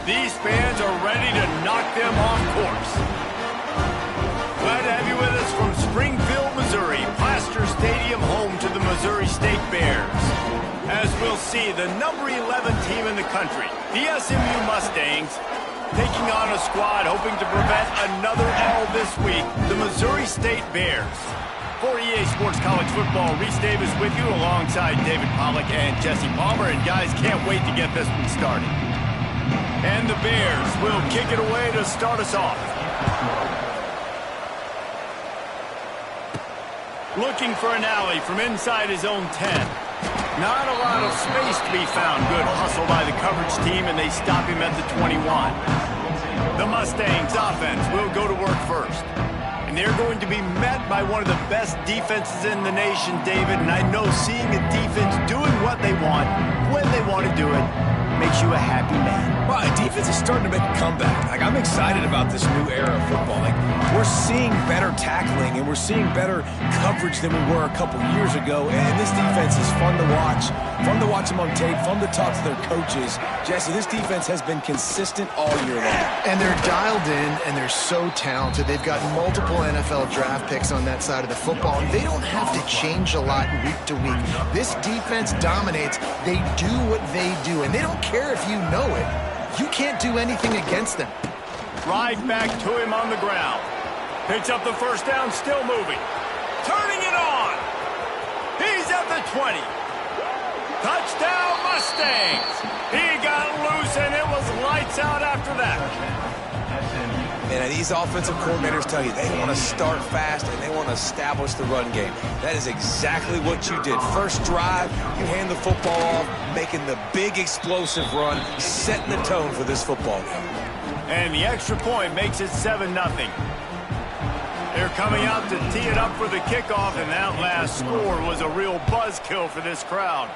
These fans are ready to knock them off course. Glad to have you with us from Springfield, Missouri, Plaster Stadium, home to the Missouri State Bears. As we'll see, the number 11 team in the country, the SMU Mustangs, taking on a squad hoping to prevent another L this week, the Missouri State Bears. For EA Sports College Football, Reese Davis with you alongside David Pollack and Jesse Palmer. And guys, can't wait to get this one started. And the Bears will kick it away to start us off. Looking for an alley from inside his own 10. Not a lot of space to be found. Good hustle by the coverage team, and they stop him at the 21. The Mustangs offense will go to work first. And they're going to be met by one of the best defenses in the nation, David. And I know seeing a defense doing what they want, when they want to do it, makes you a happy man. Well, defense is starting to make a comeback. Like, I'm excited about this new era of football. Like, we're seeing better tackling and we're seeing better coverage than we were a couple years ago. And this defense is fun to watch. Fun to watch them on tape. Fun to talk to their coaches. Jesse, this defense has been consistent all year long. And they're dialed in and they're so talented. They've got multiple NFL draft picks on that side of the football. And they don't have to change a lot week to week. This defense dominates. They do what they do. And they don't care if you know it. You can't do anything against them. Right back to him on the ground. Picks up the first down, still moving. Turning it on. He's at the 20. Touchdown, Mustangs. He got loose, and it was lights out after that. And these offensive coordinators tell you they want to start fast and they want to establish the run game. That is exactly what you did. First drive, you hand the football off, making the big explosive run, setting the tone for this football game. And the extra point makes it 7-0. They're coming out to tee it up for the kickoff, and that last score was a real buzzkill for this crowd.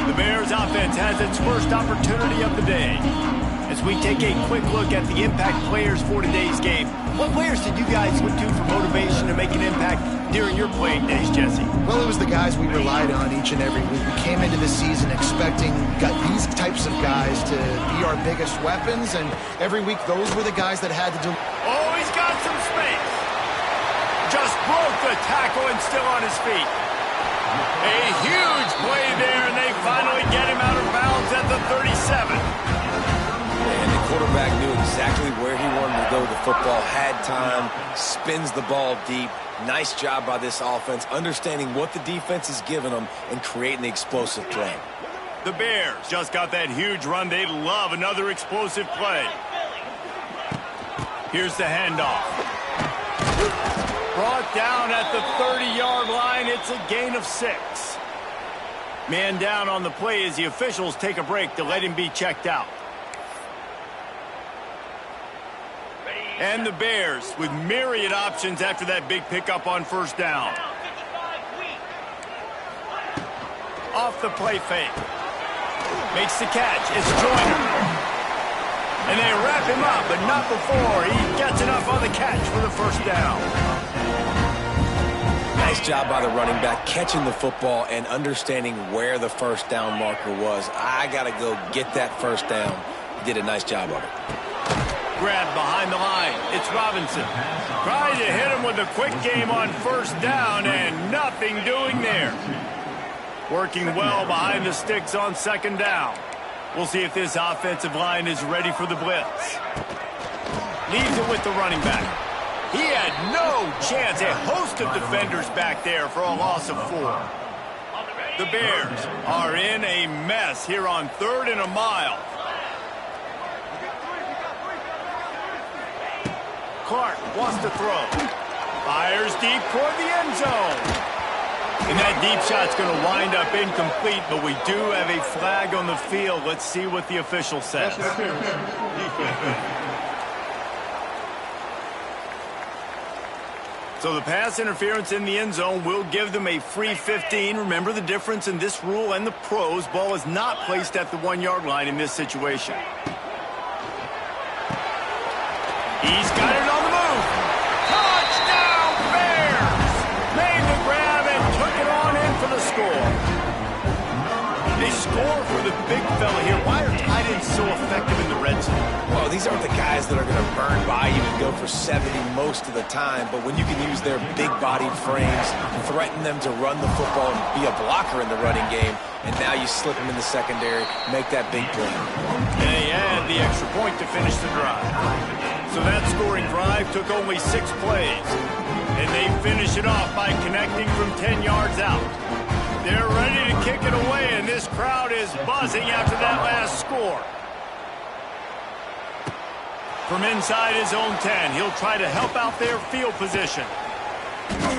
The Bears offense has its first opportunity of the day. As we take a quick look at the impact players for today's game, what players did you guys look to for motivation to make an impact during your playing days, Jesse? Well, it was the guys we relied on each and every week. We came into the season expecting these types of guys to be our biggest weapons, and every week those were the guys that had to do. Oh, he's got some space. Just broke the tackle and still on his feet. A huge play there, and they finally get him out of bounds at the 37. And the quarterback knew exactly where he wanted to go with the football, had time, spins the ball deep. Nice job by this offense, understanding what the defense is giving them and creating the explosive play. The Bears just got that huge run. They'd love another explosive play. Here's the handoff. Brought down at the 30-yard line. It's a gain of 6. Man down on the play as the officials take a break to let him be checked out. And the Bears with myriad options after that big pickup on first down. Off the play fake. Makes the catch. It's Joyner. And they wrap him up, but not before he gets enough on the catch for the first down. Nice job by the running back, catching the football and understanding where the first down marker was. I got to go get that first down. He did a nice job of it. Grabbed behind the line. It's Robinson. Trying to hit him with a quick game on first down, and nothing doing there. Working well behind the sticks on second down. We'll see if this offensive line is ready for the blitz. Leaves it with the running back. He had no chance. A host of defenders back there for a loss of 4. The Bears are in a mess here on 3rd and a mile. Clark wants to throw. Fires deep toward the end zone. And that deep shot's going to wind up incomplete, but we do have a flag on the field. Let's see what the official says. So the pass interference in the end zone will give them a free 15. Remember the difference in this rule and the pros. Ball is not placed at the 1-yard line in this situation. He's got it on the move. Touchdown, Bears! Made the grab and took burn by you and go for 70 most of the time, but when you can use their big-bodied frames, threaten them to run the football and be a blocker in the running game, and now you slip them in the secondary, make that big play. And they add the extra point to finish the drive. So that scoring drive took only 6 plays, and they finish it off by connecting from 10 yards out. They're ready to kick it away, and this crowd is buzzing after that last score. From inside his own 10, he'll try to help out their field position.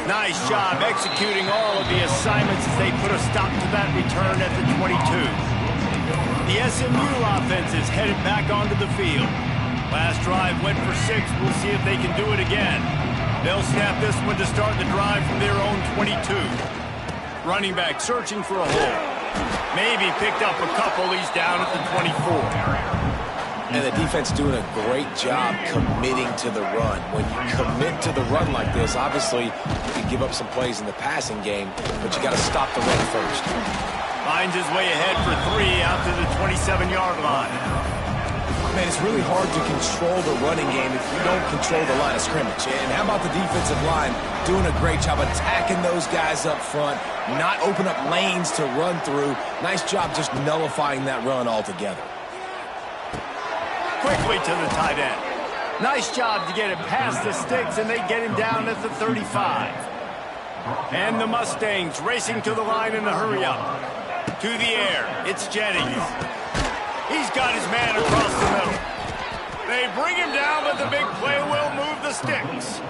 Nice job executing all of the assignments as they put a stop to that return at the 22. The SMU offense is headed back onto the field. Last drive went for 6. We'll see if they can do it again. They'll snap this one to start the drive from their own 22. Running back searching for a hole. Maybe picked up a couple. He's down at the 24. And the defense doing a great job committing to the run. When you commit to the run like this, obviously you can give up some plays in the passing game, but you got to stop the run first. Finds his way ahead for 3 out to the 27-yard line. Man, it's really hard to control the running game if you don't control the line of scrimmage. And how about the defensive line doing a great job attacking those guys up front, not open up lanes to run through. Nice job just nullifying that run altogether. Quickly to the tight end. Nice job to get it past the sticks, and they get him down at the 35. And the Mustangs racing to the line in a hurry-up. To the air, it's Jennings. He's got his man across the middle. They bring him down, but the big play will move the sticks.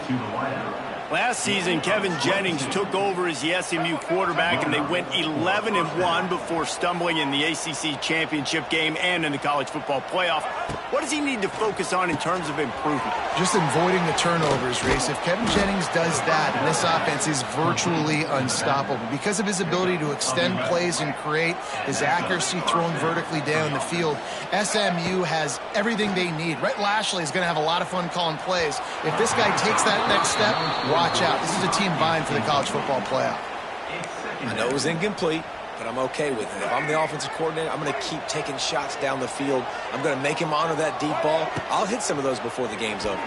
Last season, Kevin Jennings took over as the SMU quarterback, and they went 11-1 before stumbling in the ACC championship game and in the college football playoff. What does he need to focus on in terms of improvement? Just avoiding the turnovers, Race. If Kevin Jennings does that, and this offense is virtually unstoppable because of his ability to extend plays and create, his accuracy throwing vertically down the field, SMU has everything they need. Rhett Lashley is going to have a lot of fun calling plays. If this guy takes that next step, watch out. This is a team vying for the college football playoff. I know it was incomplete, but I'm okay with it. If I'm the offensive coordinator, I'm going to keep taking shots down the field. I'm going to make him honor that deep ball. I'll hit some of those before the game's over.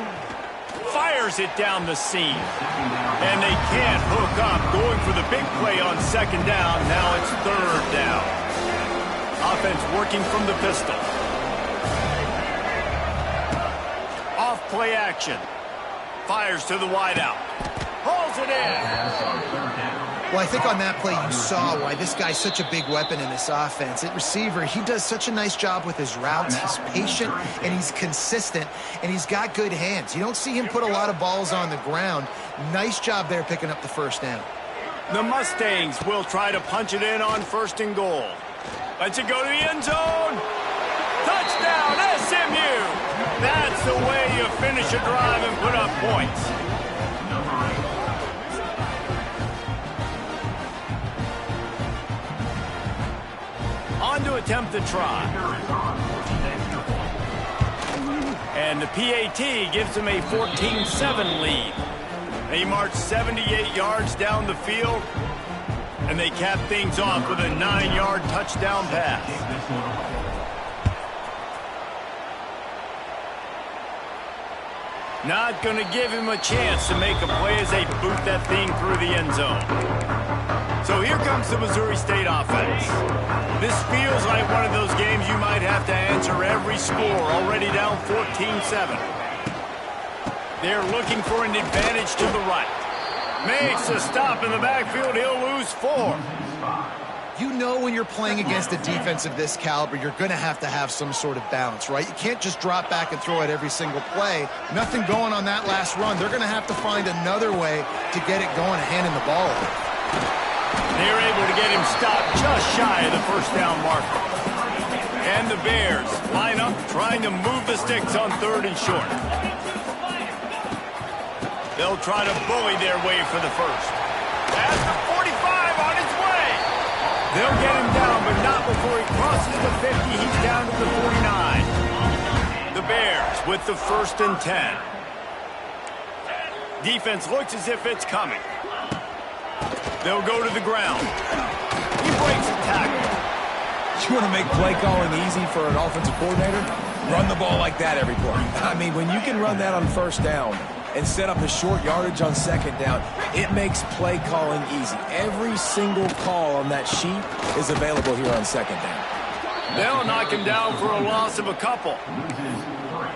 Fires it down the seam. And they can't hook up. Going for the big play on 2nd down. Now it's 3rd down. Offense working from the pistol. Off play action. Fires to the wideout. Hauls it in. Well, I think on that play you saw why this guy's such a big weapon in this offense. At receiver, he does such a nice job with his routes. He's patient, and he's consistent, and he's got good hands. You don't see him put a lot of balls on the ground. Nice job there picking up the 1st down. The Mustangs will try to punch it in on 1st and goal. Let's it go to the end zone. Touchdown, SMU! That's the way you finish a drive and put up points. On to attempt the try. And the PAT gives them a 14-7 lead. They march 78 yards down the field, and they cap things off with a 9-yard touchdown pass. Not going to give him a chance to make a play as they boot that thing through the end zone. So here comes the Missouri State offense. This feels like one of those games you might have to answer every score, already down 14-7. They're looking for an advantage to the right. Makes a stop in the backfield. He'll lose 4. You know when you're playing against a defense of this caliber, you're going to have some sort of balance, right? You can't just drop back and throw it every single play. Nothing going on that last run. They're going to have to find another way to get it going and handing the ball over. They're able to get him stopped just shy of the 1st down marker. And the Bears line up trying to move the sticks on 3rd and short. They'll try to bully their way for the 1st. At the 45 on its way. They'll get him down, but not before he crosses the 50. He's down to the 49. The Bears with the 1st and 10. Defense looks as if it's coming. They'll go to the ground. He breaks a tackle. You want to make play calling easy for an offensive coordinator? Run the ball like that every play. I mean, when you can run that on first down and set up a short yardage on second down, it makes play calling easy. Every single call on that sheet is available here on second down. They'll knock him down for a loss of a couple.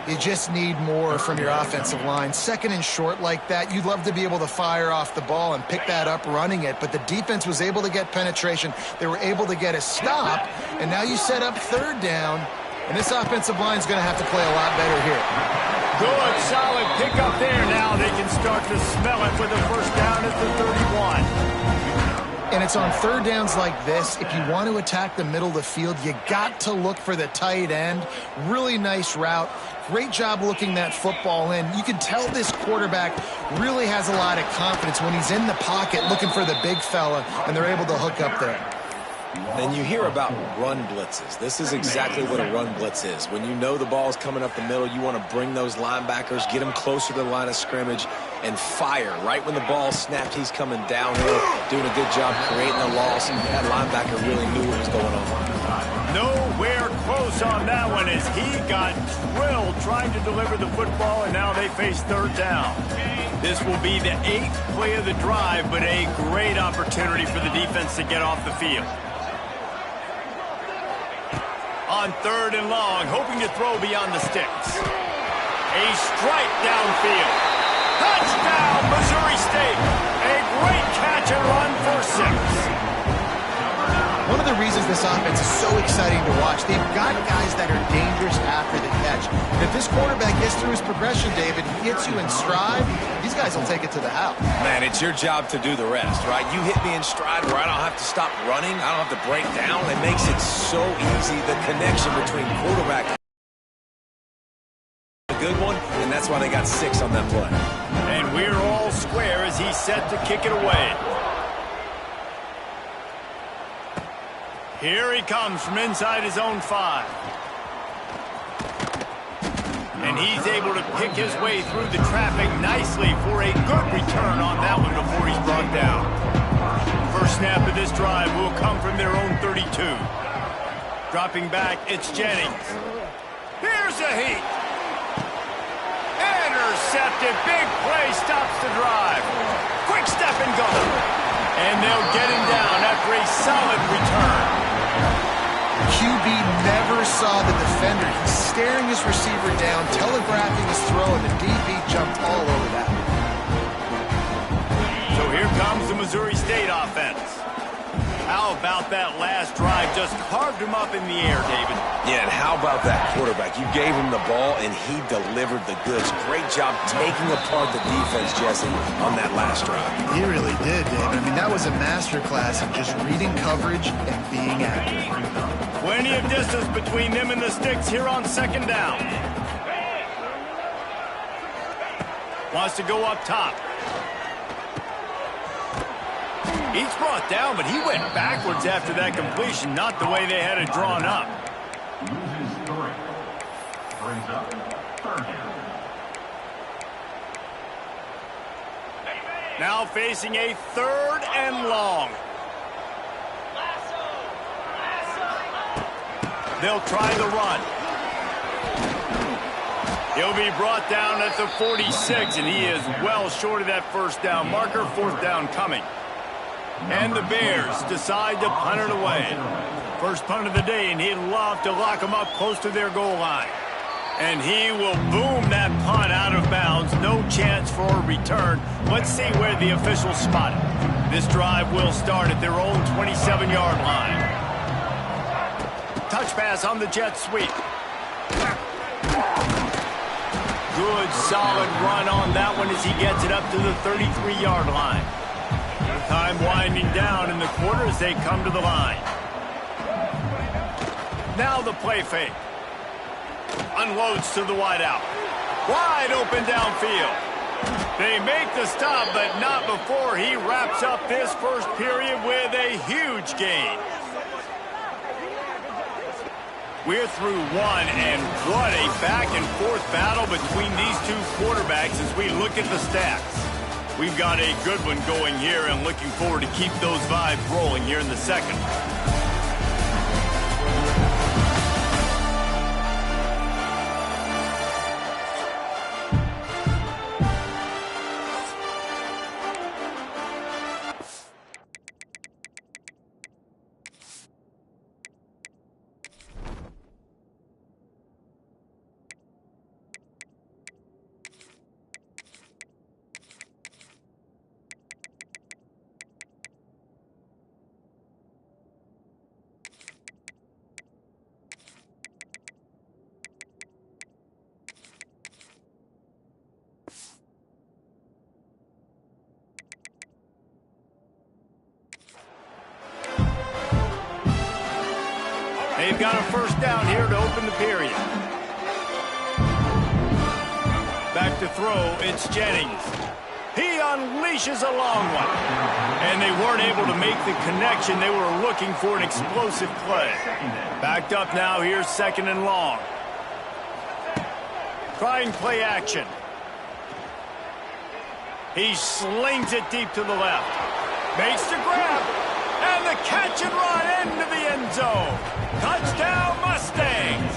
You just need more from your offensive line. Second and short like that, you'd love to be able to fire off the ball and pick that up running it, but the defense was able to get penetration. They were able to get a stop, and now you set up third down, and this offensive line is going to have to play a lot better here. Good, solid pickup there. Now they can start to smell it with a first down at the 31. And it's on third downs like this, if you want to attack the middle of the field, you got to look for the tight end. Really nice route. Great job looking that football in. You can tell this quarterback really has a lot of confidence when he's in the pocket looking for the big fella, and they're able to hook up there. And you hear about run blitzes. This is exactly what a run blitz is. When you know the ball's coming up the middle, you want to bring those linebackers, get them closer to the line of scrimmage, and fire. Right when the ball's snapped, he's coming downhill, doing a good job creating a loss, and that linebacker really knew what was going on. Nowhere close on that one as he got drilled trying to deliver the football, and now they face third down. This will be the 8th play of the drive, but a great opportunity for the defense to get off the field. On third and long, hoping to throw beyond the sticks. A strike downfield. Touchdown, Missouri State. A great catch and run for 6. One of the reasons this offense is so exciting to watch, they've got guys that are dangerous after the catch. And if this quarterback gets through his progression, David, he hits you in stride, these guys will take it to the house. Man, it's your job to do the rest, right? You hit me in stride where I don't have to stop running. I don't have to break down. It makes it so easy, the connection between quarterback and a good one, and that's why they got 6 on that play. And we're all square as he's set to kick it away. Here he comes from inside his own 5. And he's able to pick his way through the traffic nicely for a good return on that one before he's brought down. First snap of this drive will come from their own 32. Dropping back, it's Jennings. Here's a heat. Intercepted. Big play stops the drive. Quick step and go. And they'll get him down after a solid return. QB never saw the defender. He's staring his receiver down, telegraphing his throw, and the DB jumped all over that. So here comes the Missouri State offense. How about that last drive? Just carved him up in the air, David. Yeah, and how about that quarterback? You gave him the ball, and he delivered the goods. Great job taking apart the defense, Jesse, on that last drive. He really did, David. I mean, that was a masterclass in just reading coverage and being accurate. Plenty of distance between them and the sticks here on second down. Wants to go up top. He's brought down, but he went backwards after that completion, not the way they had it drawn up. Now facing a third and long. They'll try the run. He'll be brought down at the 46, and he is well short of that first down marker. Fourth down coming. And the Bears decide to punt it away. First punt of the day, and he'd love to lock them up close to their goal line. And he will boom that punt out of bounds. No chance for a return. Let's see where the officials spot it. This drive will start at their own 27-yard line. Touch pass on the jet sweep. Good, solid run on that one as he gets it up to the 33-yard line. Time winding down in the quarter as they come to the line. Now the play fake. Unloads to the wideout. Wide open downfield. They make the stop, but not before he wraps up this first period with a huge gain. We're through one, and what a back-and-forth battle between these two quarterbacks as we look at the stats. We've got a good one going here and looking forward to keep those vibes rolling here in the second. they've got a first down here to open the period. Back to throw, it's Jennings. He unleashes a long one. And they weren't able to make the connection. They were looking for an explosive play. Backed up now, here's 2nd and long. Trying play action. He slings it deep to the left. Makes the grab. And the catch and run into the end zone. Touchdown, Mustangs.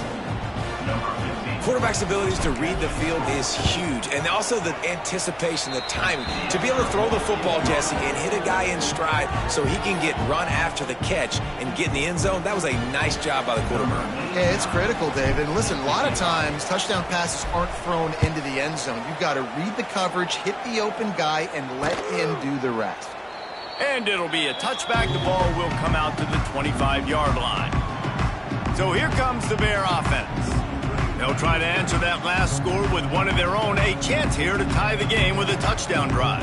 Quarterback's abilities to read the field is huge, and also the anticipation, the timing. To be able to throw the football, Jesse, and hit a guy in stride so he can get run after the catch and get in the end zone, that was a nice job by the quarterback. Yeah, it's critical, David. And listen, a lot of times touchdown passes aren't thrown into the end zone. You've got to read the coverage, hit the open guy, and let him do the rest. And it'll be a touchback. The ball will come out to the 25-yard line. So here comes the Bear offense. They'll try to answer that last score with one of their own. A chance here to tie the game with a touchdown drive.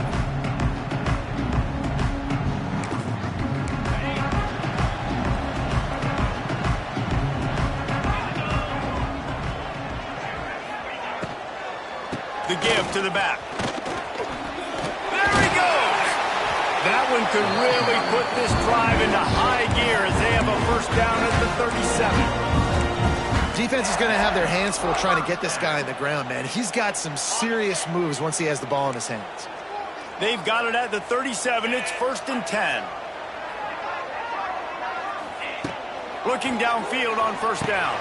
The give to the back. There he goes! That one could really put this drive into high gear as they have a first down at the 37. Defense is going to have their hands full trying to get this guy on the ground, man. He's got some serious moves once he has the ball in his hands. They've got it at the 37. It's 1st and 10. Looking downfield on first down.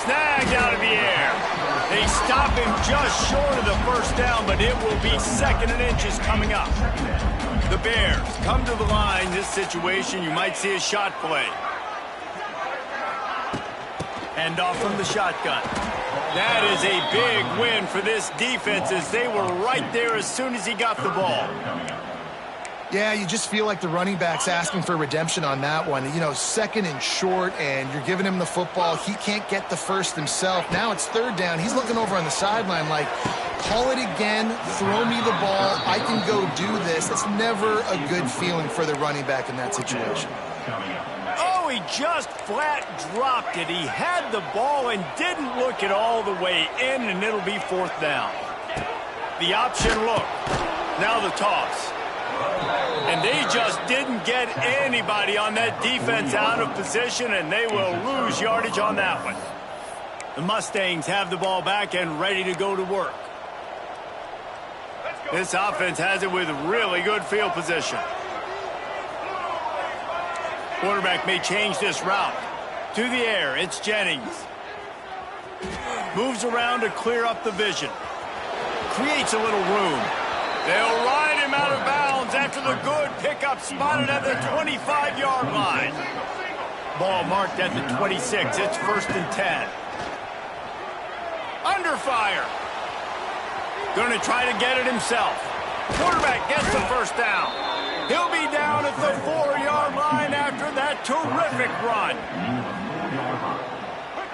Snagged out of the air. They stop him just short of the first down, but it will be 2nd and inches coming up. The Bears come to the line. This situation, you might see a shot play. Hand off from the shotgun. That is a big win for this defense as they were right there as soon as he got the ball. Yeah, you just feel like the running back's asking for redemption on that one. You know, 2nd and short, and you're giving him the football. He can't get the first himself. Now it's 3rd down. He's looking over on the sideline like, call it again, throw me the ball, I can go do this. It's never a good feeling for the running back in that situation. Oh, he just flat dropped it. He had the ball and didn't look it all the way in, and it'll be 4th down. The option look. Now the toss. And they just didn't get anybody on that defense out of position, and they will lose yardage on that one. The Mustangs have the ball back and ready to go to work. This offense has it with really good field position. Quarterback may change this route. To the air, it's Jennings. Moves around to clear up the vision. Creates a little room. They'll ride him out of bounds after the good pickup spotted at the 25-yard line. Ball marked at the 26. It's 1st and 10. Under fire. Going to try to get it himself. Quarterback gets the first down. He'll be down at the 4-yard line after that terrific run.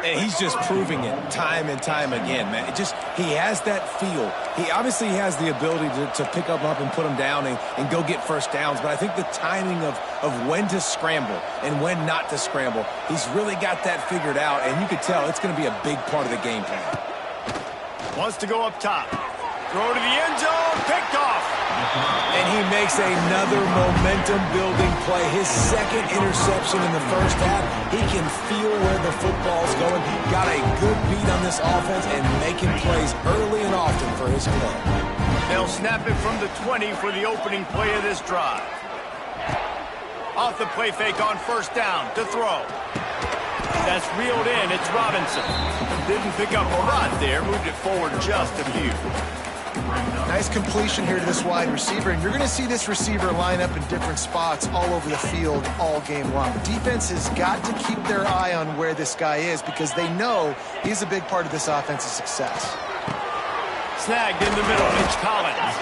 And he's just proving it time and time again, man. He has that feel. He obviously has the ability to pick up and put him down and go get first downs. But I think the timing of when to scramble and when not to scramble, he's really got that figured out. And you could tell it's going to be a big part of the game plan. Wants to go up top. Throw to the end zone. Picked off. And he makes another momentum-building play. His 2nd interception in the first half. He can feel where the football's going. Got a good beat on this offense and making plays early and often for his club. They'll snap it from the 20 for the opening play of this drive. Off the play fake on first down to throw. That's reeled in. It's Robinson. Didn't pick up a lot there. Moved it forward just a few. Nice completion here to this wide receiver, and you're going to see this receiver line up in different spots all over the field all game long. Defense has got to keep their eye on where this guy is because they know he's a big part of this offense's success. Snagged in the middle. It's Collins.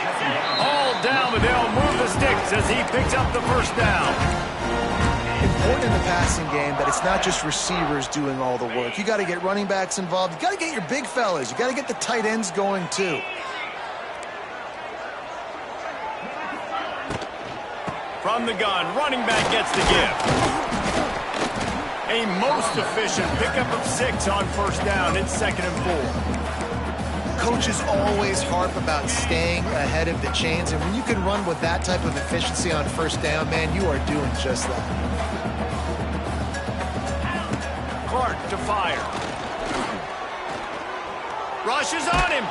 All down, but they'll move the sticks as he picks up the first down. Important in the passing game that it's not just receivers doing all the work. You got to get running backs involved. You got to get your big fellas. You got to get the tight ends going too. From the gun, running back gets the give. A most efficient pickup of 6 on first down. It's 2nd and 4. Coaches always harp about staying ahead of the chains, and when you can run with that type of efficiency on first down, man, you are doing just that. Clark to fire. Rushes on him.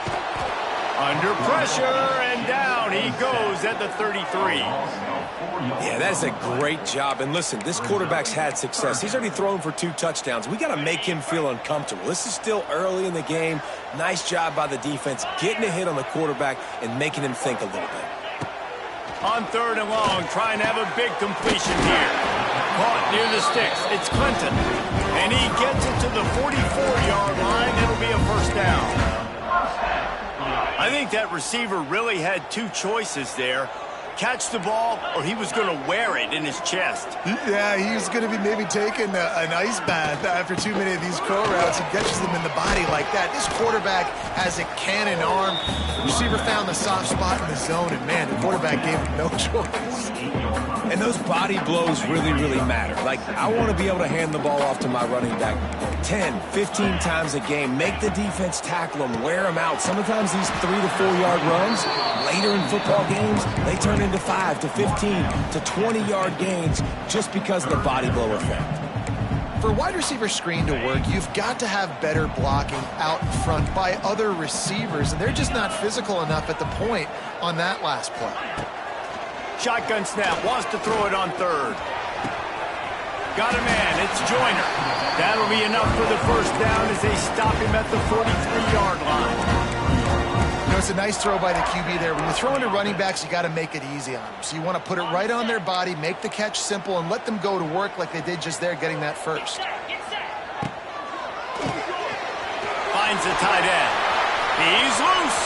Under pressure, and down he goes at the 33. Yeah, that is a great job. And listen, this quarterback's had success. He's already thrown for 2 touchdowns. We got to make him feel uncomfortable. This is still early in the game. Nice job by the defense, getting a hit on the quarterback and making him think a little bit. On 3rd and long, trying to have a big completion here. Caught near the sticks. It's Clinton. And he gets it to the 44-yard line. It'll be a first down. I think that receiver really had 2 choices there. Catch the ball, or he was going to wear it in his chest. Yeah, he's going to be maybe taking an ice bath after too many of these curl routes. He catches them in the body like that. This quarterback has a cannon arm. The receiver found the soft spot in the zone, and man, the quarterback gave him no choice. And those body blows really, really matter. Like, I want to be able to hand the ball off to my running back 10, 15 times a game. Make the defense tackle him, wear him out. Sometimes these 3 to 4 yard runs, later in football games, they turn into 5 to 15 to 20-yard gains just because of the body blow effect. For a wide receiver screen to work, you've got to have better blocking out in front by other receivers, and they're just not physical enough at the point on that last play. Shotgun snap, wants to throw it on 3rd. Got a man, it's Joyner. That'll be enough for the first down as they stop him at the 43-yard line. You know, it's a nice throw by the QB there. When you're throwing to running backs, you got to make it easy on them. So you want to put it right on their body, make the catch simple, and let them go to work like they did just there, getting that first. Finds the tight end. He's loose.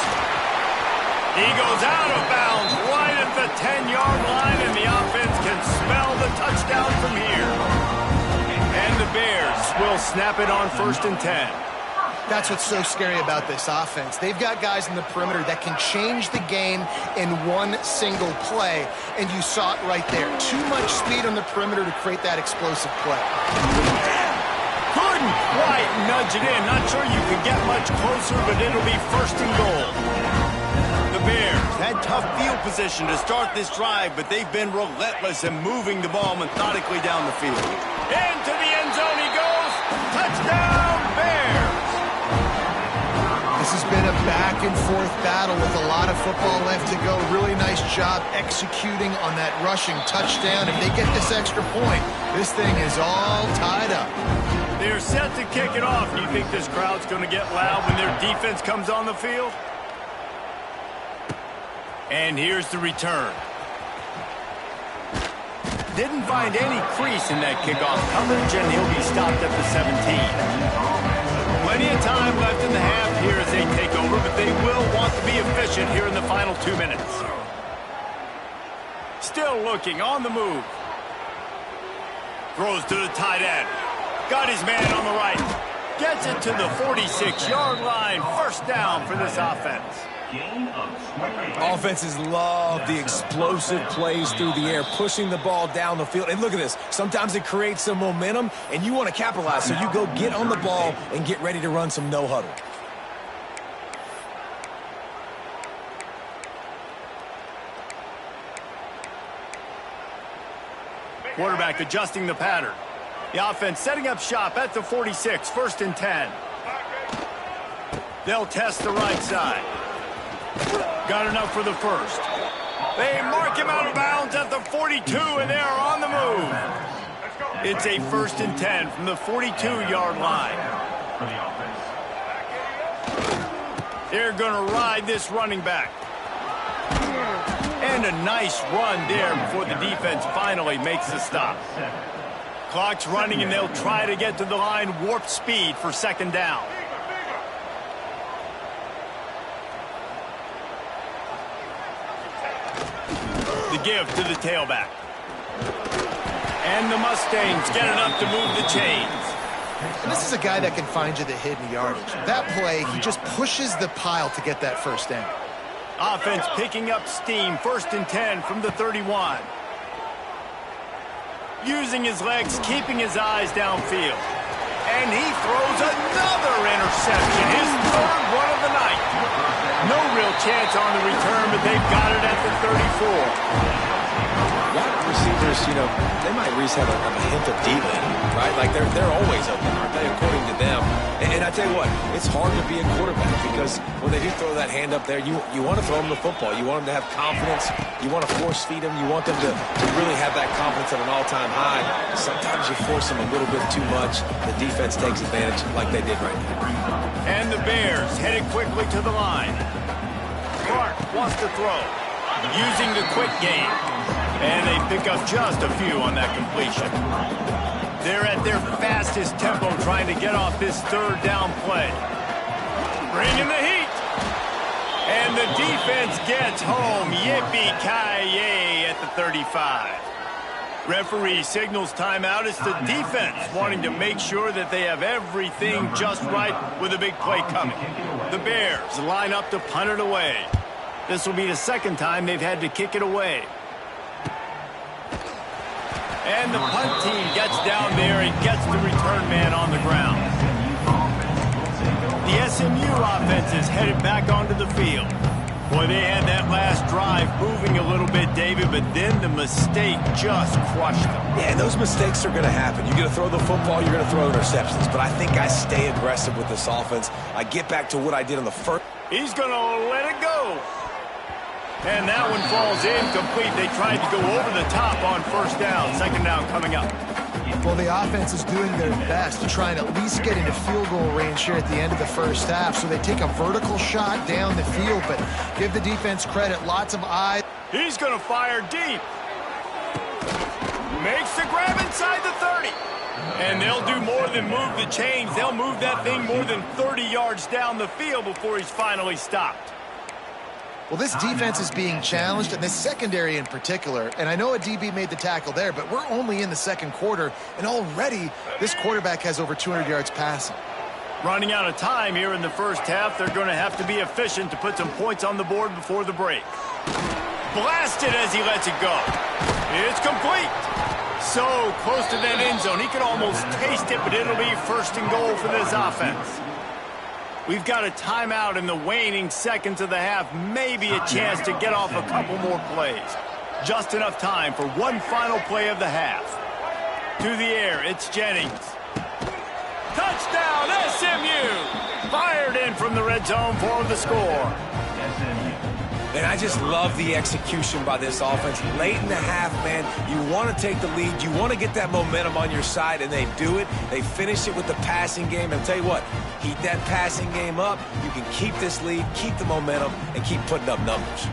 He goes out of bounds right at the 10-yard line, and the offense can smell the touchdown from here. And the Bears will snap it on 1st and 10. That's what's so scary about this offense. They've got guys in the perimeter that can change the game in one single play, and you saw it right there. Too much speed on the perimeter to create that explosive play. Couldn't quite nudge it in. Not sure you can get much closer, but it'll be 1st and goal. The Bears had tough field position to start this drive, but they've been relentless in moving the ball methodically down the field. Into the end zone he goes. Touchdown, Bears! This has been a back-and-forth battle with a lot of football left to go. Really nice job executing on that rushing touchdown. If they get this extra point, this thing is all tied up. They're set to kick it off. Do you think this crowd's going to get loud when their defense comes on the field? And here's the return. Didn't find any crease in that kickoff coverage, and he'll be stopped at the 17. Plenty of time left in the half here as they take over, but they will want to be efficient here in the final 2 minutes. Still looking on the move. Throws to the tight end. Got his man on the right. Gets it to the 46-yard line. First down for this offense. Offenses love the explosive plays through the air, pushing the ball down the field. And look at this. Sometimes it creates some momentum, and you want to capitalize. So you go get on the ball and get ready to run some no-huddle. Quarterback adjusting the pattern. The offense setting up shop at the 46, 1st and 10. They'll test the right side. Got enough for the first. They mark him out of bounds at the 42, and they are on the move. It's a 1st and 10 from the 42-yard line. They're going to ride this running back. And a nice run there before the defense finally makes the stop. Clock's running, and they'll try to get to the line warp speed for 2nd down. The give to the tailback. And the Mustangs get enough to move the chains. And this is a guy that can find you the hidden yardage. That play, he just pushes the pile to get that first down. Offense picking up steam, 1st and 10 from the 31. using his legs, keeping his eyes downfield. And he throws another interception, his third one of the night. No real chance on the return, but they've got it at the 34. Wide receivers, they might at least have a hint of diva in them, right? Like, they're always open, aren't they, according to them? And I tell you what, it's hard to be a quarterback because when they do throw that hand up there, you want to throw them the football. You want them to have confidence. You want to force feed them. You want them to really have that confidence at an all-time high. Sometimes you force them a little bit too much. The defense takes advantage like they did right now. And the Bears headed quickly to the line. Clark wants to throw, using the quick game. And they pick up just a few on that completion. They're at their fastest tempo trying to get off this third down play. Bringing the heat. And the defense gets home. Yippee-ki-yay at the 35. Referee signals timeout. It's the defense wanting to make sure that they have everything just right with a big play coming. The Bears line up to punt it away. This will be the second time they've had to kick it away. And the punt team gets down there and gets the return man on the ground. The SMU offense is headed back onto the field. Boy, they had that last drive moving a little bit, David, but then the mistake just crushed them. Yeah, and those mistakes are going to happen. You're going to throw the football, you're going to throw interceptions. But I think I stay aggressive with this offense. I get back to what I did on the first. He's going to let it go. And that one falls incomplete. They tried to go over the top on first down. Second down coming up. Well, the offense is doing their best to try and at least get into field goal range here at the end of the first half. So they take a vertical shot down the field, but give the defense credit. Lots of eyes. He's going to fire deep. Makes the grab inside the 30. And they'll do more than move the chains. They'll move that thing more than 30 yards down the field before he's finally stopped. Well, this defense is being challenged, and this secondary in particular. And I know a DB made the tackle there, but we're only in the second quarter, and already this quarterback has over 200 yards passing. Running out of time here in the first half. They're going to have to be efficient to put some points on the board before the break. Blasted as he lets it go. It's complete. So close to that end zone. He could almost taste it, but it'll be first and goal for this offense. We've got a timeout in the waning seconds of the half. Maybe a chance to get off a couple more plays. Just enough time for one final play of the half. To the air, it's Jennings. Touchdown, SMU! Fired in from the red zone for the score. And I just love the execution by this offense. Late in the half, man, you want to take the lead. You want to get that momentum on your side, and they do it. They finish it with the passing game. And I'll tell you what, keep that passing game up. You can keep this lead, keep the momentum, and keep putting up numbers.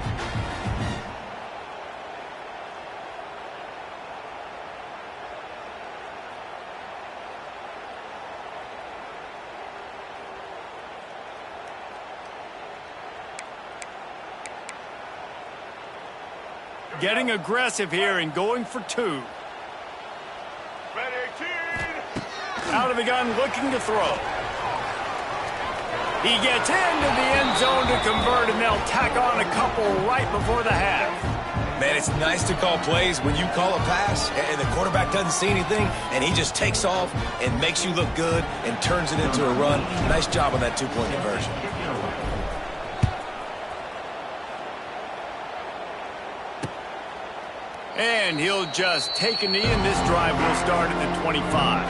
Getting aggressive here and going for two. Out of the gun, looking to throw. He gets into the end zone to convert, and they'll tack on a couple right before the half. Man, it's nice to call plays when you call a pass and the quarterback doesn't see anything, and he just takes off and makes you look good and turns it into a run. Nice job on that two-point conversion. And he'll just take a knee, and this drive will start at the 25.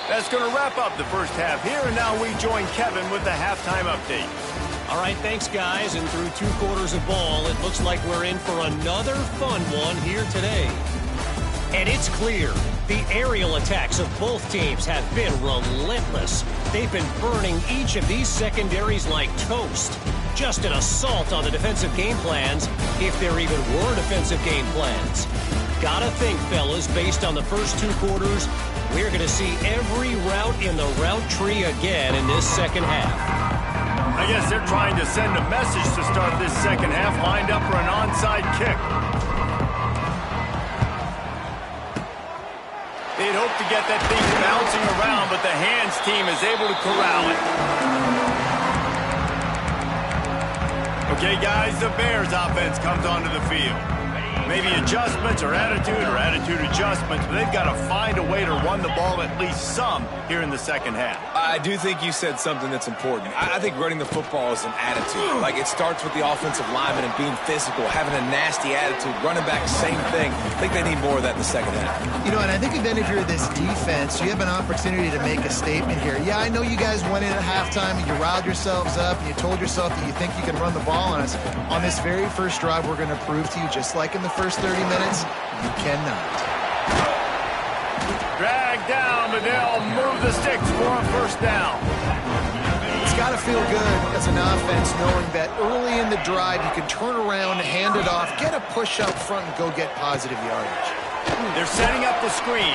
That's going to wrap up the first half here, and now we join Kevin with the halftime update. All right, thanks, guys. And through 2 quarters of ball, it looks like we're in for another fun one here today. And it's clear, the aerial attacks of both teams have been relentless. They've been burning each of these secondaries like toast. Just an assault on the defensive game plans, if there even were defensive game plans. Gotta think, fellas, based on the first 2 quarters, we're going to see every route in the route tree again in this second half. I guess they're trying to send a message to start this second half, lined up for an onside kick. hope to get that thing bouncing around, but the hands team is able to corral it. Okay, guys, the Bears offense comes onto the field. Maybe adjustments or attitude adjustments, but they've got to find a way to run the ball at least some here in the second half. I do think you said something that's important. I think running the football is an attitude. Like, it starts with the offensive lineman and being physical, having a nasty attitude. Running back, same thing. I think they need more of that in the second half. You know, and I think then if you're this defense, you have an opportunity to make a statement here. Yeah, I know you guys went in at halftime and you riled yourselves up and you told yourself that you think you can run the ball on us. On this very first drive, we're going to prove to you, just like in the first 30 minutes, you cannot. Drag down, but they'll move the sticks for a first down. It's got to feel good as an offense knowing that early in the drive you can turn around, hand it off, get a push up front, and go get positive yardage. They're setting up the screen.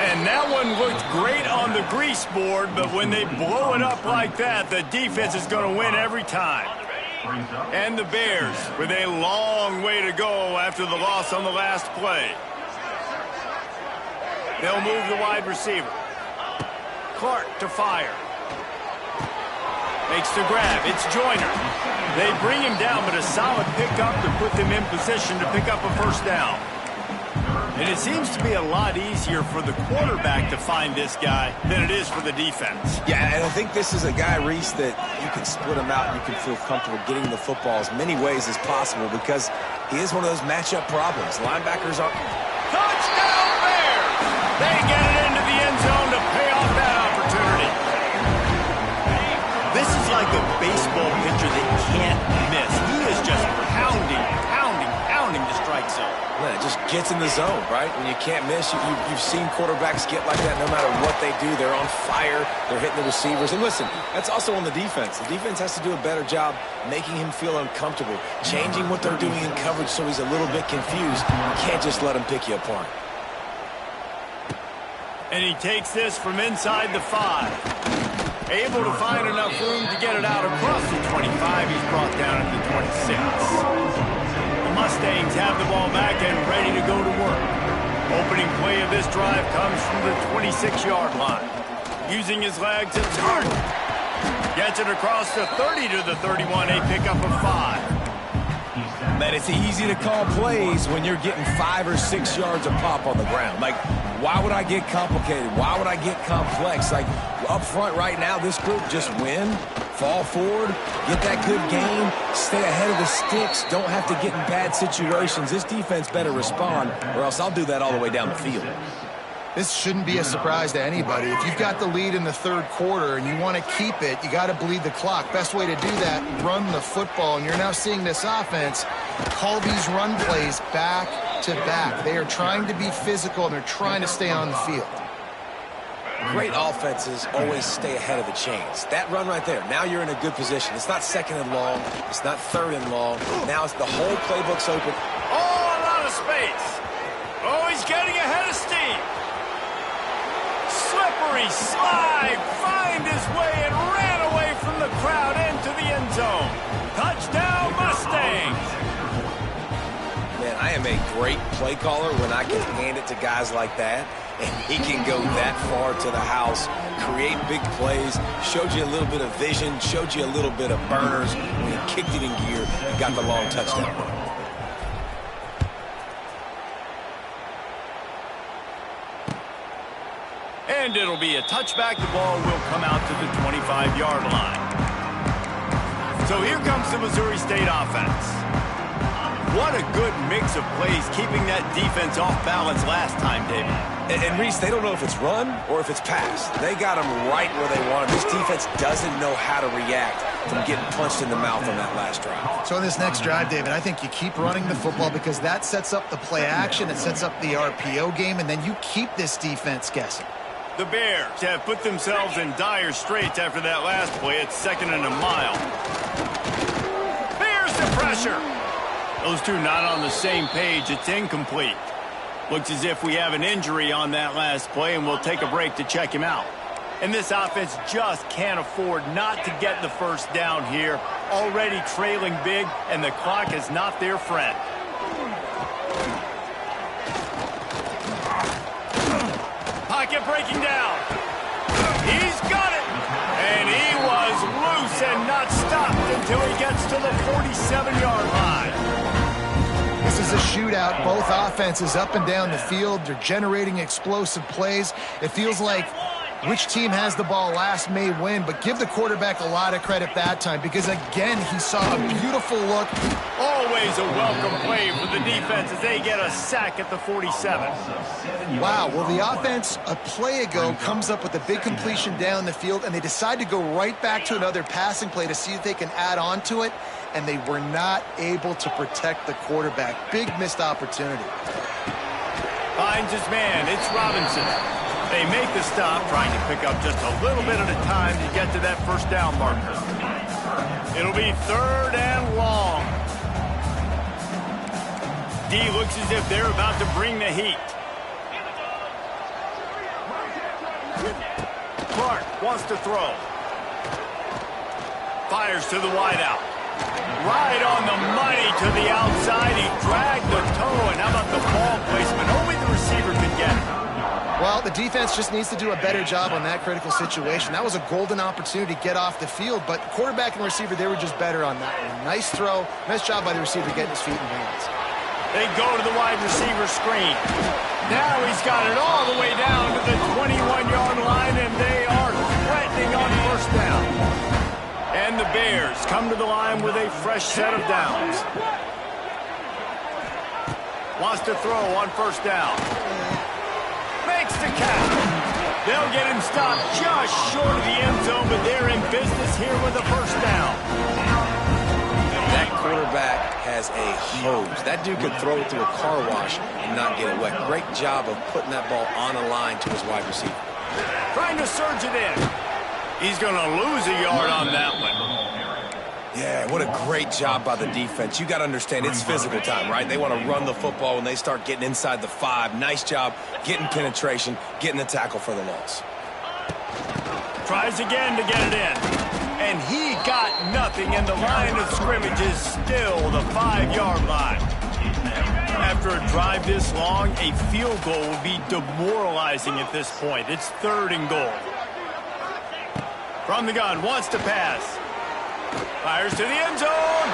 And that one looked great on the grease board, but when they blow it up like that, the defense is going to win every time. And the Bears with a long way to go after the loss on the last play. They'll move the wide receiver. Clark to fire. Makes the grab. It's Joyner. They bring him down, but a solid pickup to put them in position to pick up a first down. And it seems to be a lot easier for the quarterback to find this guy than it is for the defense. Yeah, and I think this is a guy, Reese, that you can split him out and you can feel comfortable getting the football as many ways as possible because he is one of those matchup problems. Linebackers are... Touchdown Bears! They get it into the end zone to pay off that opportunity. This is like a baseball pitcher that can't miss. He is just pounding the strike zone. Man, it just gets in the zone, right? When you can't miss, you've seen quarterbacks get like that no matter what they do. They're on fire. They're hitting the receivers. And listen, that's also on the defense. The defense has to do a better job making him feel uncomfortable, changing what they're doing in coverage so he's a little bit confused. You can't just let him pick you apart. And he takes this from inside the 5. Able to find enough room to get it out across the 25. He's brought down at the 26. The Mustangs have the ball back and ready to go to work. Opening play of this drive comes from the 26-yard line. Using his legs, it's Harden. Gets it across the 30 to the 31, a pickup of 5. Man, it's easy to call plays when you're getting 5 or 6 yards of pop on the ground. Like, why would I get complicated? Why would I get complex? Like, up front right now, this group just win, fall forward, get that good game, stay ahead of the sticks, don't have to get in bad situations. This defense better respond, or else I'll do that all the way down the field. This shouldn't be a surprise to anybody. If you've got the lead in the third quarter and you want to keep it, you got to bleed the clock. Best way to do that, run the football. And you're now seeing this offense call these run plays back to back. They are trying to be physical and they're trying to stay on the field. Great offenses always stay ahead of the chains. That run right there, now you're in a good position. It's not second and long. It's not third and long. Now it's the whole playbook's open. Oh, a lot of space. Oh, he's getting ahead of steam. Slippery slide, find his way and ran away from the crowd into the end zone. Touchdown Mustangs. Man, I am a great play caller when I can hand it to guys like that, and he can go that far to the house, create big plays, showed you a little bit of vision, showed you a little bit of burners. When he kicked it in gear, he got the long touchdown. And it'll be a touchback. The ball will come out to the 25-yard line. So here comes the Missouri State offense. What a good mix of plays, keeping that defense off balance last time, David. And Reese, they don't know if it's run or if it's pass. They got them right where they want them. This defense doesn't know how to react from getting punched in the mouth on that last drive. So in this next drive, David, I think you keep running the football because that sets up the play action, it sets up the RPO game, and then you keep this defense guessing. The Bears have put themselves in dire straits after that last play. It's 2nd and a mile. Bears the pressure. Those two not on the same page. It's incomplete. Looks as if we have an injury on that last play, and we'll take a break to check him out. And this offense just can't afford not to get the first down here. Already trailing big, and the clock is not their friend. it breaking down. He's got it. And he was loose and not stopped until he gets to the 47-yard line. This is a shootout. Both offenses up and down the field. They're generating explosive plays. It feels like which team has the ball last may win, but give the quarterback a lot of credit that time because, again, he saw a beautiful look. Always a welcome play for the defense as they get a sack at the 47. Wow, well, the offense a play ago comes up with a big completion down the field, and they decide to go right back to another passing play to see if they can add on to it, and they were not able to protect the quarterback. Big missed opportunity. Finds his man. It's Robinson. They make the stop, trying to pick up just a little bit at a time to get to that first down marker. It'll be 3rd and long. D looks as if they're about to bring the heat. Clark wants to throw. Fires to the wideout. Right on the money to the outside. He dragged the toe, and how about the ball placement? Only the receiver could get it. Well, the defense just needs to do a better job on that critical situation. That was a golden opportunity to get off the field, but quarterback and receiver, they were just better on that one. Nice throw. Nice job by the receiver getting his feet in bounds. They go to the wide receiver screen. Now he's got it all the way down to the 21-yard line, and they are threatening on first down. And the Bears come to the line with a fresh set of downs. Wants to throw on first down. Makes the catch. They'll get him stopped just short of the end zone, but they're in business here with a first down. That quarterback has a hose. That dude could throw it through a car wash and not get it wet. Great job of putting that ball on a line to his wide receiver. Trying to surge it in. He's going to lose a yard on that one. Yeah, what a great job by the defense. You got to understand, it's physical time, right? They want to run the football when they start getting inside the 5. Nice job getting penetration, getting the tackle for the loss. Tries again to get it in. And he got nothing, and the line of scrimmage is still the 5-yard line. After a drive this long, a field goal will be demoralizing at this point. It's 3rd and goal. From the gun, wants to pass. Fires to the end zone.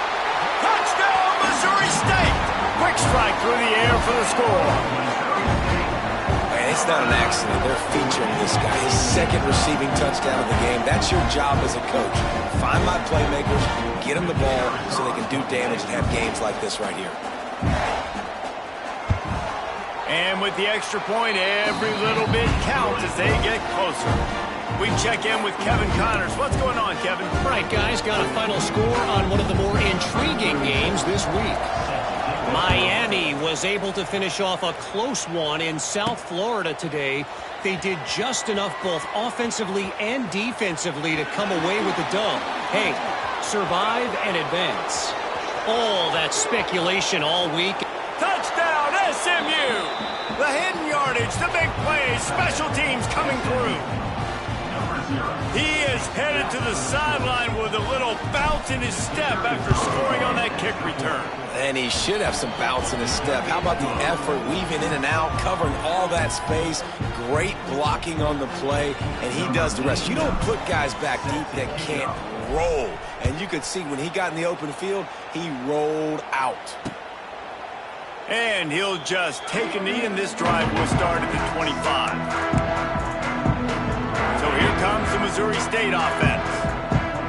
Touchdown, Missouri State. Quick strike through the air for the score. Man, it's not an accident. They're featuring this guy. His 2nd receiving touchdown of the game. That's your job as a coach. Find my playmakers, get them the ball so they can do damage and have games like this right here. And with the extra point, every little bit counts as they get closer. We check in with Kevin Connors. What's going on, Kevin? All right, guys, got a final score on one of the more intriguing games this week. Miami was able to finish off a close one in South Florida today. They did just enough both offensively and defensively to come away with the dub. Hey, survive and advance. All that speculation all week. Touchdown, SMU! The hidden yardage, the big plays, special teams coming through. He is headed to the sideline with a little bounce in his step after scoring on that kick return. And he should have some bounce in his step. How about the effort, weaving in and out, covering all that space. Great blocking on the play, and he does the rest. You don't put guys back deep that can't roll. And you could see when he got in the open field, he rolled out. And he'll just take a knee, and this drive will start at the 25. So here comes the Missouri State offense.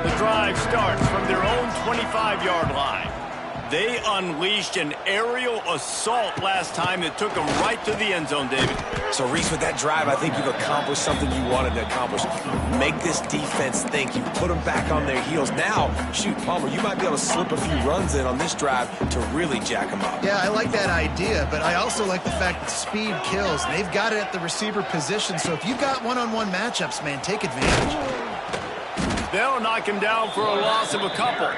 The drive starts from their own 25-yard line. They unleashed an aerial assault last time that took them right to the end zone, David. So, Reese, with that drive, I think you've accomplished something you wanted to accomplish. Make this defense think. You put them back on their heels. Now, shoot, Palmer, you might be able to slip a few runs in on this drive to really jack them up. Yeah, I like that idea, but I also like the fact that speed kills. And they've got it at the receiver position, so if you've got one-on-one matchups, man, take advantage. They'll knock him down for a loss of a couple.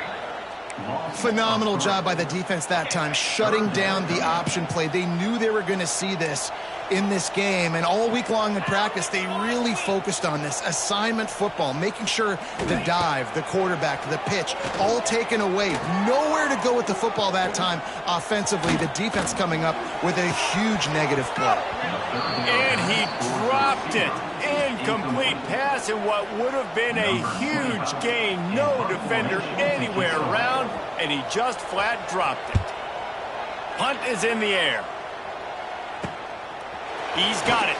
Phenomenal job by the defense that time, shutting down the option play. They knew they were going to see this in this game, and all week long in practice, they really focused on this assignment football, making sure the dive, the quarterback, the pitch, all taken away. Nowhere to go with the football that time offensively. The defense coming up with a huge negative play. And he dropped it. Incomplete pass in what would have been a huge gain. No defender anywhere around, and he just flat dropped it. Punt is in the air. He's got it.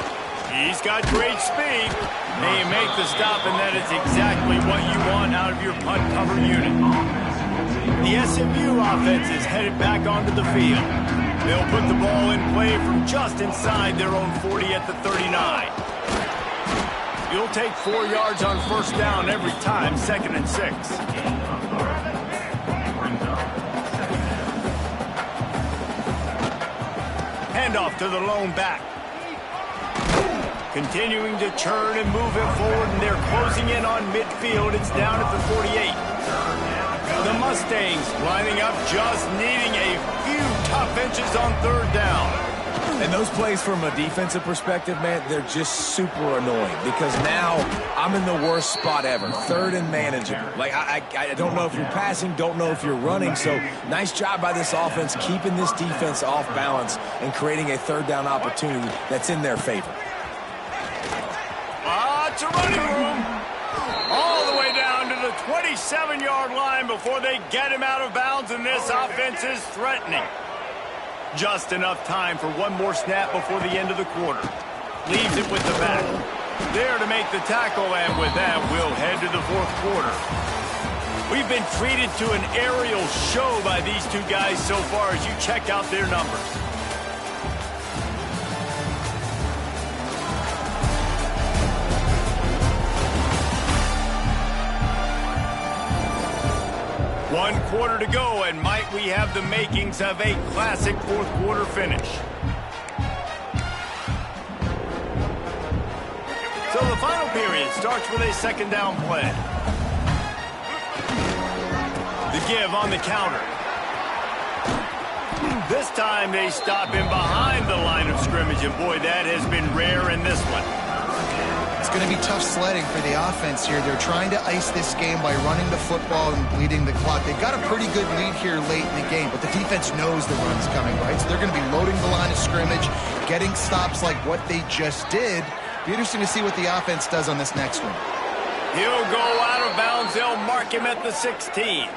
He's got great speed. They make the stop, and that is exactly what you want out of your punt cover unit. The SMU offense is headed back onto the field. They'll put the ball in play from just inside their own 40 at the 39. You'll take 4 yards on first down every time, 2nd and 6. Handoff to the lone back. Continuing to churn and move it forward, and they're closing in on midfield. It's down at the 48. The Mustangs lining up, just needing a few tough inches on 3rd down. And those plays from a defensive perspective, man, they're just super annoying because now I'm in the worst spot ever. 3rd and manageable. Like, I don't know if you're passing, don't know if you're running. So nice job by this offense keeping this defense off balance and creating a 3rd down opportunity that's in their favor. It's a running room. All the way down to the 27-yard line before they get him out of bounds, and this offense is threatening. Just enough time for one more snap before the end of the quarter. Leaves it with the back. There to make the tackle, and with that, we'll head to the 4th quarter. We've been treated to an aerial show by these two guys so far as you check out their numbers. One quarter to go, and might we have the makings of a classic 4th quarter finish. So the final period starts with a 2nd down play. The give on the counter. This time they stop him behind the line of scrimmage, and boy, that has been rare in this one. It's going to be tough sledding for the offense here. They're trying to ice this game by running the football and bleeding the clock. They've got a pretty good lead here late in the game, but the defense knows the run's coming, right? So they're going to be loading the line of scrimmage, getting stops like what they just did. Be interesting to see what the offense does on this next one. He'll go out of bounds. They'll mark him at the 16.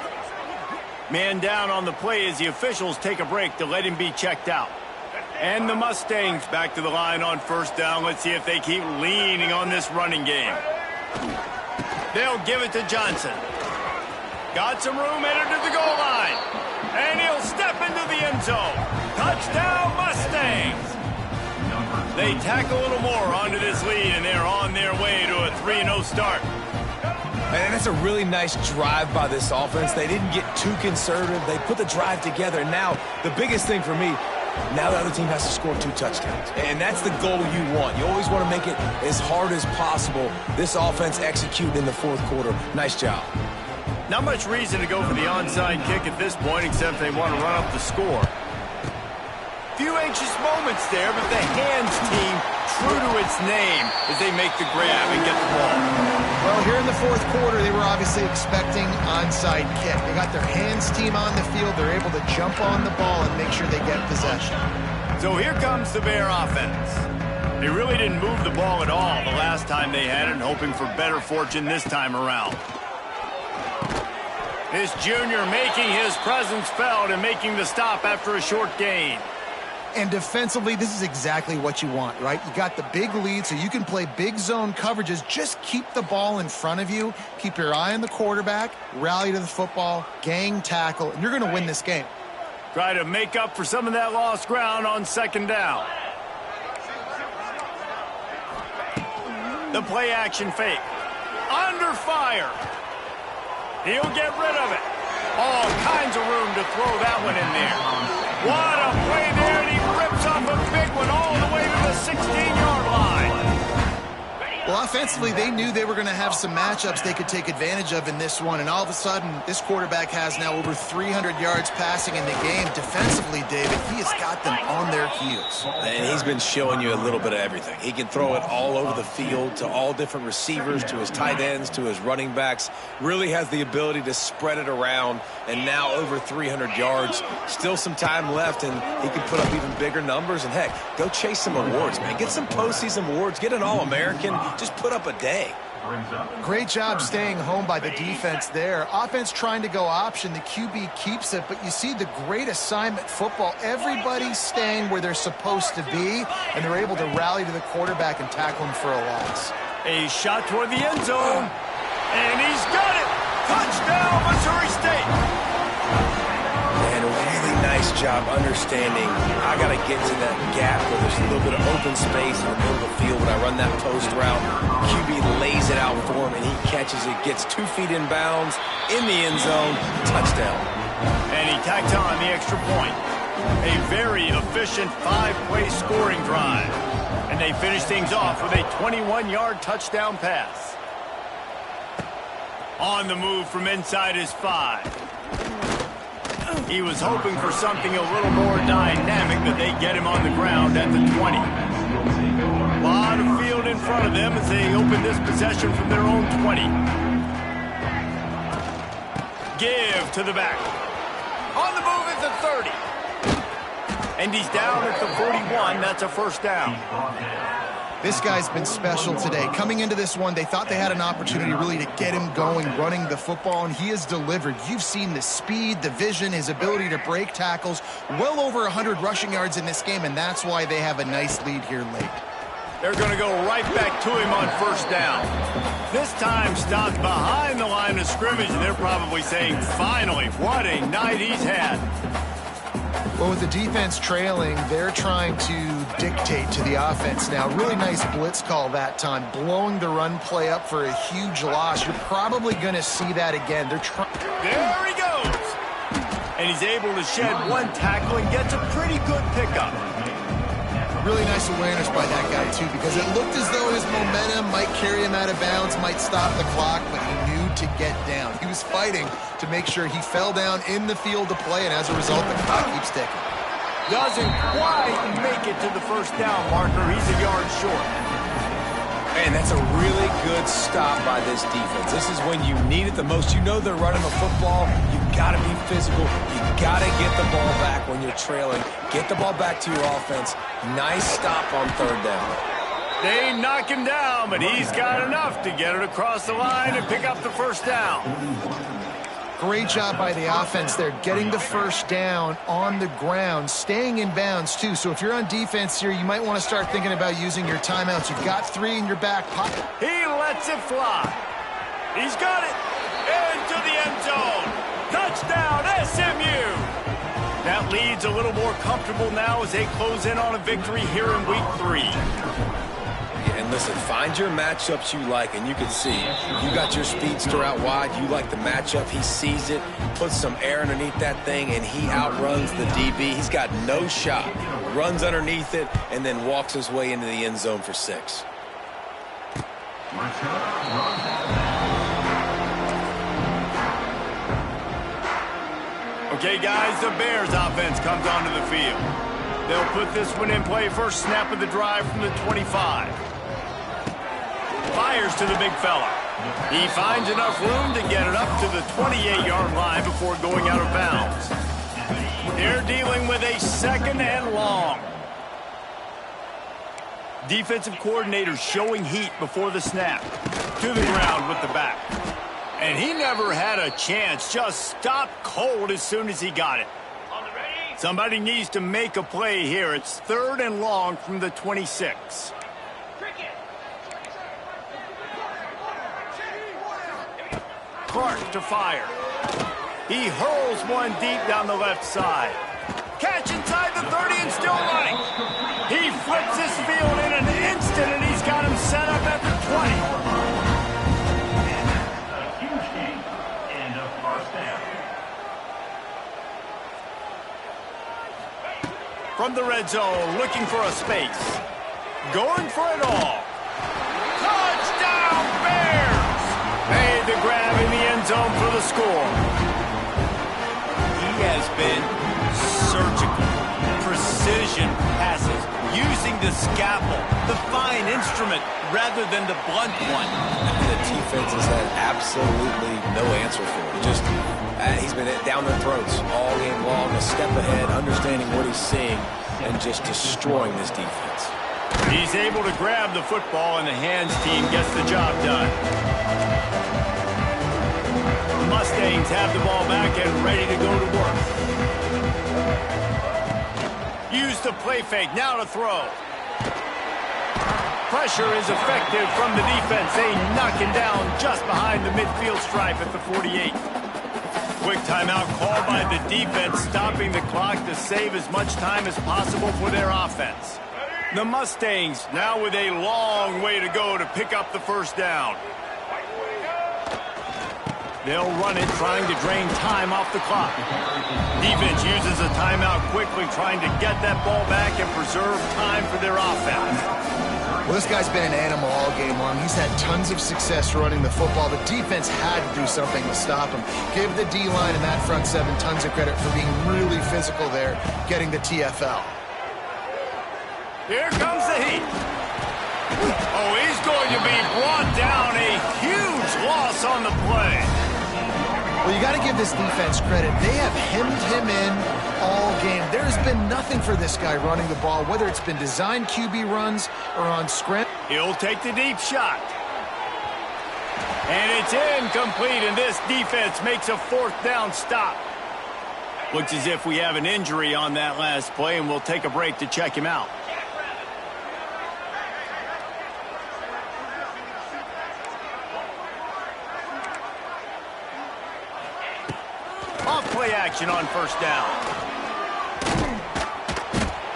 Man down on the play as the officials take a break to let him be checked out. And the Mustangs back to the line on 1st down. Let's see if they keep leaning on this running game. They'll give it to Johnson. Got some room, headed to the goal line. And he'll step into the end zone. Touchdown, Mustangs! They tack a little more onto this lead, and they're on their way to a 3-0 start. And that's a really nice drive by this offense. They didn't get too conservative. They put the drive together. Now, the biggest thing for me, now the other team has to score 2 touchdowns. And that's the goal you want. You always want to make it as hard as possible. This offense executed in the 4th quarter. Nice job. Not much reason to go for the onside kick at this point, except they want to run up the score. Few anxious moments there, but the hands team, true to its name, as they make the grab and get the ball. Well, here in the 4th quarter, they were obviously expecting onside kick. They got their hands team on the field. They're able to jump on the ball and make sure they get possession. So here comes the Bear offense. They really didn't move the ball at all the last time they had it, hoping for better fortune this time around. This junior making his presence felt and making the stop after a short gain. And defensively, this is exactly what you want, right? You got the big lead, so you can play big zone coverages. Just keep the ball in front of you. Keep your eye on the quarterback. Rally to the football. Gang tackle. And you're going to win this game. Try to make up for some of that lost ground on 2nd down. The play action fake. Under fire. He'll get rid of it. All kinds of room to throw that one in there. What a play there, and he rips off a big one all the way to the 16-yard line. Well, Offensively, they knew they were going to have some matchups they could take advantage of in this one, and all of a sudden, this quarterback has now over 300 yards passing in the game. Defensively, David, he has got them on their heels. And he's been showing you a little bit of everything. He can throw it all over the field to all different receivers, to his tight ends, to his running backs. Really has the ability to spread it around, and now over 300 yards. Still some time left, and he can put up even bigger numbers. And, heck, go chase some awards, man. Get some postseason awards. Get an All-American. Just put up a day. Great job staying home by the defense there. Offense trying to go option. The QB keeps it, but you see the great assignment football. Everybody's staying where they're supposed to be, and they're able to rally to the quarterback and tackle him for a loss. A shot toward the end zone, and he's got it. Touchdown, Missouri State. And a really nice job understanding I got to get to that gap where there's a little bit of open space in the middle of the field. When I run that post route, QB lays it out for him, and he catches it, gets 2 feet in bounds, in the end zone, touchdown. And he tacked on the extra point. A very efficient 5-play scoring drive. And they finish things off with a 21-yard touchdown pass. On the move from inside his 5. He was hoping for something a little more dynamic, but they get him on the ground at the 20. A lot of field in front of them as they open this possession from their own 20. Give to the back. On the move at the 30. And he's down at the 41. That's a first down. This guy's been special today. Coming into this one, they thought they had an opportunity really to get him going, running the football, and he has delivered. You've seen the speed, the vision, his ability to break tackles. Well over 100 rushing yards in this game, and that's why they have a nice lead here late. They're going to go right back to him on first down. This time stopped behind the line of scrimmage, and they're probably saying, finally, what a night he's had. Well, with the defense trailing, they're trying to dictate to the offense now. Really nice blitz call that time, blowing the run play up for a huge loss. You're probably going to see that again. There he goes. And he's able to shed one tackle and gets a pretty good pickup. Really nice awareness by that guy, too, because it looked as though his momentum might carry him out of bounds, might stop the clock, but he knew to get down. He was fighting to make sure he fell down in the field to play, and as a result, the clock keeps ticking. Doesn't quite make it to the first down marker. He's a yard short. And that's a really good stop by this defense. This is when you need it the most. You know they're running the football. You've got to be physical. You've got to get the ball back when you're trailing. Get the ball back to your offense. Nice stop on third down. They knock him down, but he's got enough to get it across the line and pick up the first down. Great job by the offense there, getting the first down on the ground, staying in bounds, too. So if you're on defense here, you might want to start thinking about using your timeouts. You've got 3 in your back pocket. He lets it fly. He's got it into the end zone. Touchdown, SMU. That lead's a little more comfortable now as they close in on a victory here in week 3. And listen, find your matchups you like, and you can see you got your speedster out wide. You like the matchup. He sees it, puts some air underneath that thing, and he outruns the DB. He's got no shot. Runs underneath it, and then walks his way into the end zone for 6. Okay, guys, the Bears offense comes onto the field. They'll put this one in play first snap of the drive from the 25. Fires to the big fella. He finds enough room to get it up to the 28-yard line before going out of bounds. They're dealing with a 2nd and long. Defensive coordinator showing heat before the snap. To the ground with the back. And he never had a chance. Just stopped cold as soon as he got it. Somebody needs to make a play here. It's 3rd and long from the 26. Clark to fire. He hurls one deep down the left side. Catch inside the 30 and still running. He flips this field in an instant, and he's got him set up at the 20. A huge game and a first down. From the red zone, looking for a space. Going for it all. Touchdown! made the grab in the end zone for the score. He has been surgical. Precision passes, using the scalpel, the fine instrument, rather than the blunt one. The defense has had absolutely no answer for it. Just, he's been down their throats all game long, a step ahead, understanding what he's seeing, and just destroying this defense. He's able to grab the football, and the hands team gets the job done. The Mustangs have the ball back and ready to go to work. Use the play fake, now to throw. Pressure is effective from the defense. They knock him down just behind the midfield stripe at the 48. Quick timeout called by the defense, stopping the clock to save as much time as possible for their offense. The Mustangs now with a long way to go to pick up the first down. They'll run it, trying to drain time off the clock. Defense uses a timeout quickly, trying to get that ball back and preserve time for their offense. Well, this guy's been an animal all game long. He's had tons of success running the football. The defense had to do something to stop him. Give the D-line and that front seven tons of credit for being really physical there, getting the TFL. Here comes the heat. Oh, he's going to be brought down. A huge loss on the play. Well, you got to give this defense credit. They have hemmed him in all game. There's been nothing for this guy running the ball, whether it's been designed QB runs or on scrim. He'll take the deep shot. And it's incomplete, and this defense makes a fourth down stop. Looks as if we have an injury on that last play, and we'll take a break to check him out. Off-play action on first down.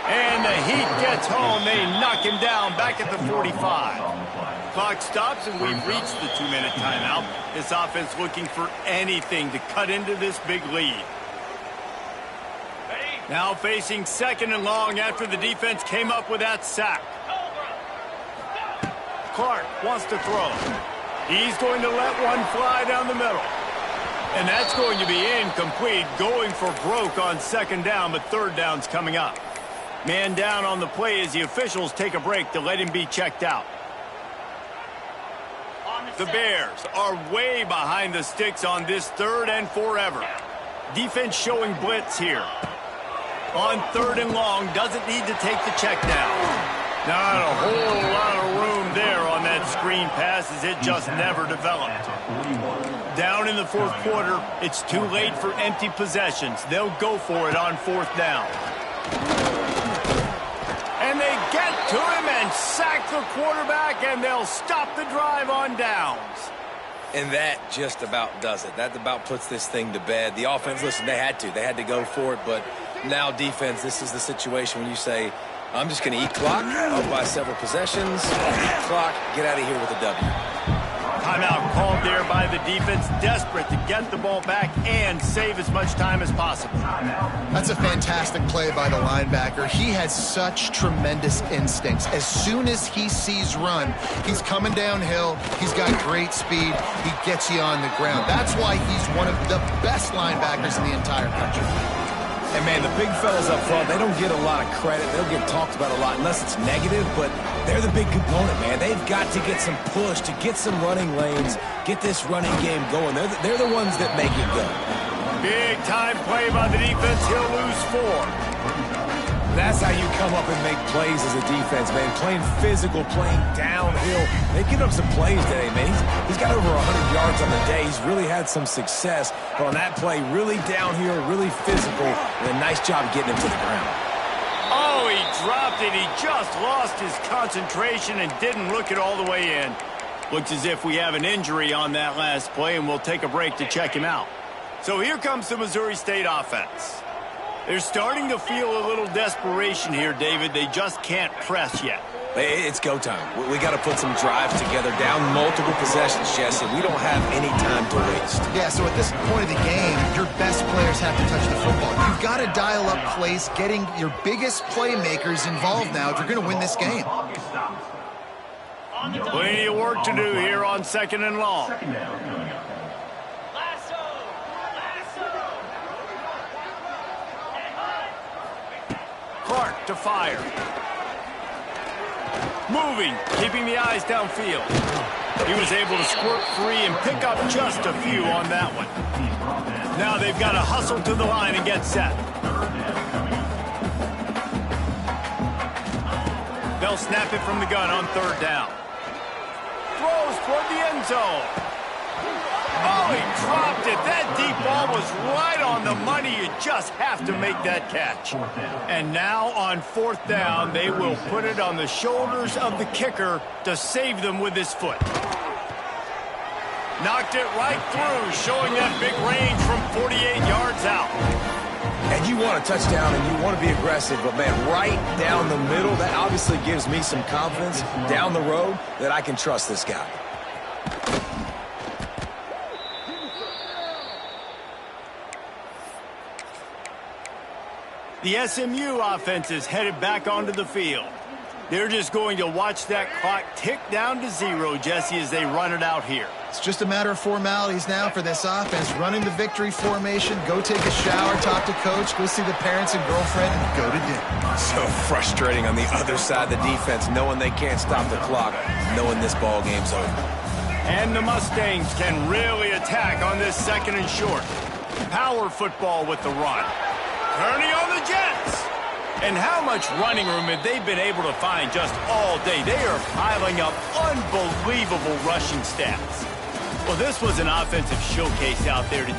And the Heat gets home. They knock him down back at the 45. Clock stops, and we've reached the 2-minute timeout. This offense looking for anything to cut into this big lead. Now facing second and long after the defense came up with that sack. Clark wants to throw. He's going to let one fly down the middle. And that's going to be incomplete, going for broke on second down, but third down's coming up. Man down on the play as the officials take a break to let him be checked out. The Bears are way behind the sticks on this third and forever. Defense showing blitz here. On third and long, doesn't need to take the check down. Not a whole lot of room there on that screen pass as it just never developed. Down in the fourth quarter, it's too late for empty possessions. They'll go for it on fourth down. And they get to him and sack the quarterback, and they'll stop the drive on downs. And that just about does it. That about puts this thing to bed. The offense, listen, they had to go for it, but now defense, this is the situation when you say, I'm just going to eat clock, up by several possessions, eat clock, get out of here with a W. Timeout called there by the defense, desperate to get the ball back and save as much time as possible. That's a fantastic play by the linebacker. He has such tremendous instincts. As soon as he sees run, he's coming downhill. He's got great speed. He gets you on the ground. That's why he's one of the best linebackers in the entire country. And, man, the big fellas up front, they don't get a lot of credit. They don't get talked about a lot unless it's negative, but they're the big component, man. They've got to get some push, to get some running lanes, get this running game going. They're the ones that make it go. Big-time play by the defense. He'll lose 4. That's how you come up and make plays as a defense, man. Playing physical, playing downhill. They've given up some plays today, man. He's got over 100 yards on the day. He's really had some success. But on that play, really downhill, really physical, and a nice job getting him to the ground. Oh, he dropped it. He just lost his concentration and didn't look it all the way in. Looks as if we have an injury on that last play, and we'll take a break to check him out. So here comes the Missouri State offense. They're starting to feel a little desperation here, David. They just can't press yet. It's go time. We got to put some drives together, down multiple possessions, Jesse. We don't have any time to waste. Yeah, so at this point of the game, your best players have to touch the football. You've got to dial up plays, getting your biggest playmakers involved now if you're going to win this game. Plenty of work to do here on 2nd and long. Clark to fire. Moving, keeping the eyes downfield. He was able to squirt free and pick up just a few on that one. Now they've got to hustle to the line and get set. They'll snap it from the gun on 3rd down. Throws toward the end zone. Oh, he dropped it. That deep ball was right on the money. You just have to make that catch. And now on 4th down, they will put it on the shoulders of the kicker to save them with his foot. Knocked it right through, showing that big range from 48 yards out. And you want a touchdown and you want to be aggressive, but man, right down the middle, that obviously gives me some confidence down the road that I can trust this guy. The SMU offense is headed back onto the field. They're just going to watch that clock tick down to 0, Jesse, as they run it out here. It's just a matter of formalities now for this offense. Running the victory formation, go take a shower, talk to coach, go see the parents and girlfriend, and go to dinner. So frustrating on the other side of the defense, knowing they can't stop the clock, knowing this ball game's over. And the Mustangs can really attack on this 2nd and short. Power football with the run. Kearney on the Jets. And how much running room have they been able to find just all day? They are piling up unbelievable rushing stats. Well, this was an offensive showcase out there today.